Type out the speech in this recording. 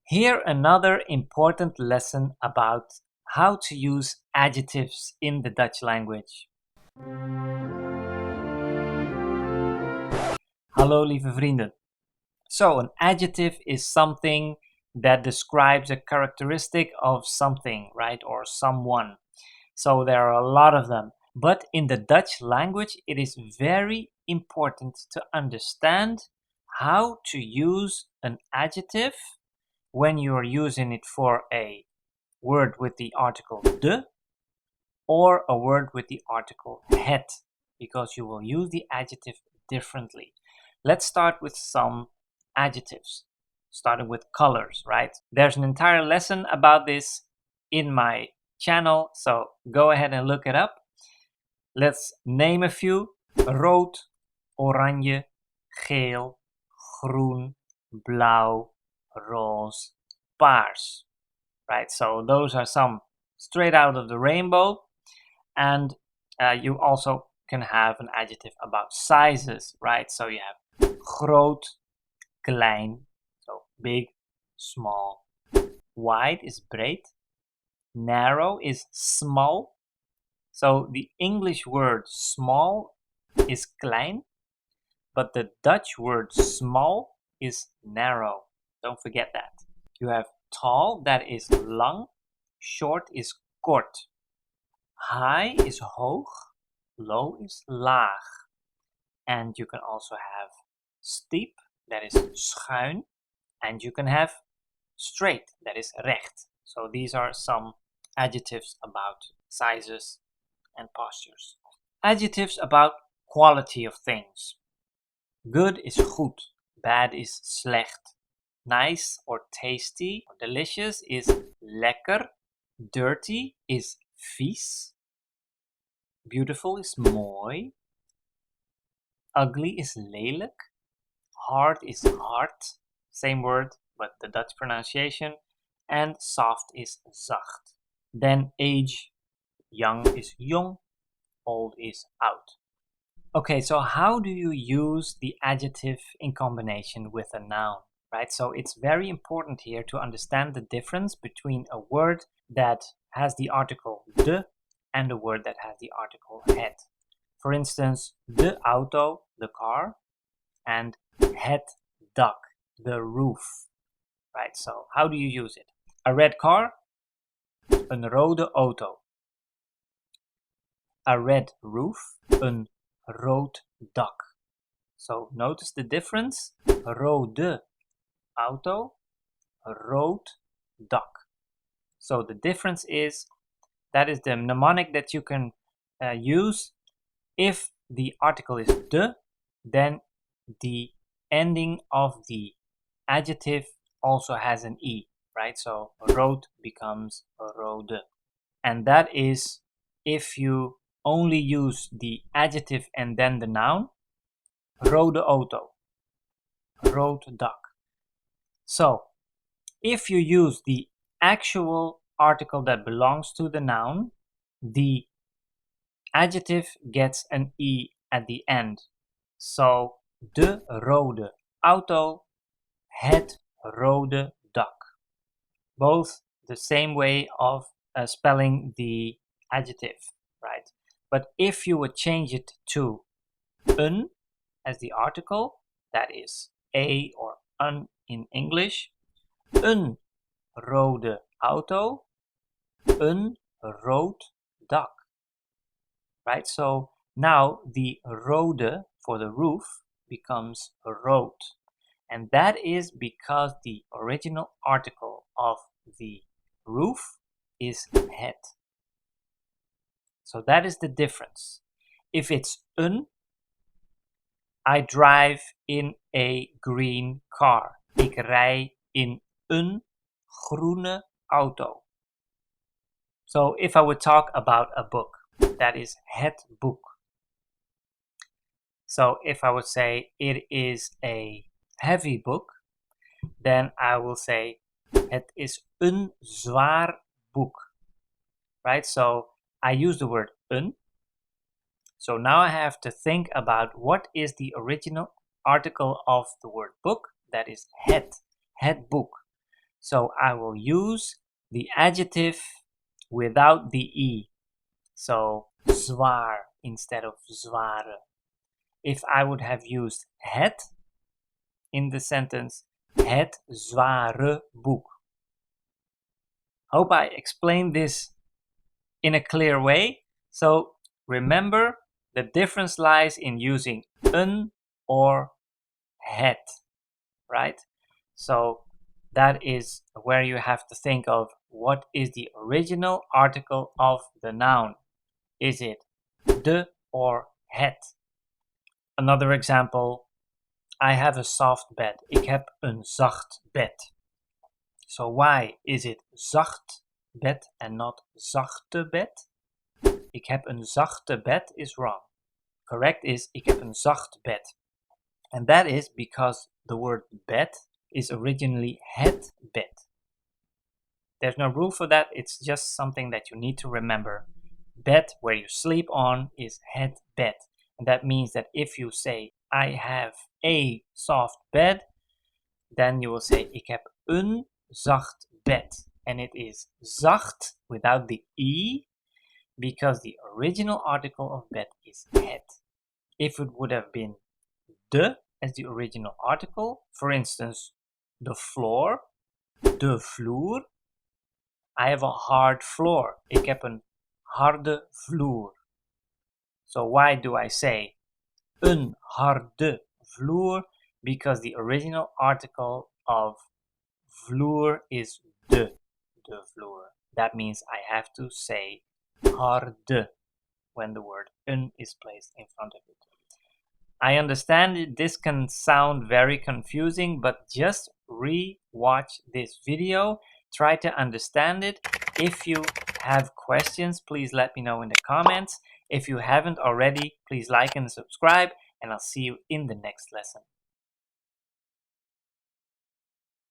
Here another important lesson about how to use adjectives in the Dutch language. Hallo lieve vrienden. So an adjective is something that describes a characteristic of something, right, or someone. So there are a lot of them. But in the Dutch language, it is very important to understand how to use an adjective when you are using it for a word with the article de or a word with the article het, because you will use the adjective differently. Let's start with some adjectives, starting with colors, right? There's an entire lesson about this in my channel, so go ahead and look it up. Let's name a few: rood, oranje, geel, groen, blauw, roze, paars. Right, so those are some straight out of the rainbow. And you also can have an adjective about sizes, right? So you have groot, klein, so big, small. Wide is breed. Narrow is small. So the English word small is klein, but the Dutch word small is narrow. Don't forget that. You have tall, that is lang. Short is kort. High is hoog. Low is laag. And you can also have steep, that is schuin. And you can have straight, that is recht. So these are some adjectives about sizes and postures. Adjectives about quality of things. Good is goed. Bad is slecht. Nice or tasty or delicious is lekker. Dirty is vies. Beautiful is mooi. Ugly is lelijk. Hard is hard. Same word, but the Dutch pronunciation. And soft is zacht. Then age. Young is jong. Old is oud. Okay, so how do you use the adjective in combination with a noun? Right, so it's very important here to understand the difference between a word that has the article de and a word that has the article het. For instance, de auto, the car, and het dak, the roof. Right, so how do you use it? A red car, een rode auto. A red roof, een rood dak. So notice the difference. Rode auto, rood dak. So the difference is, that is the mnemonic that you can use. If the article is de, then the ending of the adjective also has an e, right? So rood becomes rode. And that is if you only use the adjective and then the noun. Rode auto, rood dak. So if you use the actual article that belongs to the noun, the adjective gets an e at the end. So de rode auto, het rode dak. Both the same way of spelling the adjective, right? But if you would change it to een as the article, that is a or an in English, een rode auto, een rood dak. Right, so now the rode for the roof becomes rood. And that is because the original article of the roof is het. So that is the difference. If it's een, I drive in a green car. Ik rij in een groene auto. So if I would talk about a book, that is het boek. So if I would say it is a heavy book, then I will say het is een zwaar boek. Right? So I use the word een. So now I have to think about what is the original article of the word book. That is het boek. So I will use the adjective without the E. So zwaar instead of zware. If I would have used het in the sentence, het zware boek. Hope I explained this in a clear way. So remember, the difference lies in using een or het, right? So that is where you have to think of what is the original article of the noun. Is it de or het? Another example, I have a soft bed. Ik heb een zacht bed. So why is it zacht bed and not zachte bed? Ik heb een zachte bed is wrong. Correct is ik heb een zacht bed. And that is because the word bed is originally het bed. There's no rule for that. It's just something that you need to remember. Bed, where you sleep on, is het bed. And that means that if you say, I have a soft bed, then you will say, ik heb een zacht bed. And it is zacht without the E, because the original article of bed is het. If it would have been de as the original article, for instance, the floor, de vloer, I have a hard floor. Ik heb een harde vloer. So why do I say een harde vloer? Because the original article of vloer is de vloer. That means I have to say harde when the word een is placed in front of it. I understand this can sound very confusing, but just re-watch this video. Try to understand it. If you have questions, please let me know in the comments. If you haven't already, please like and subscribe, and I'll see you in the next lesson.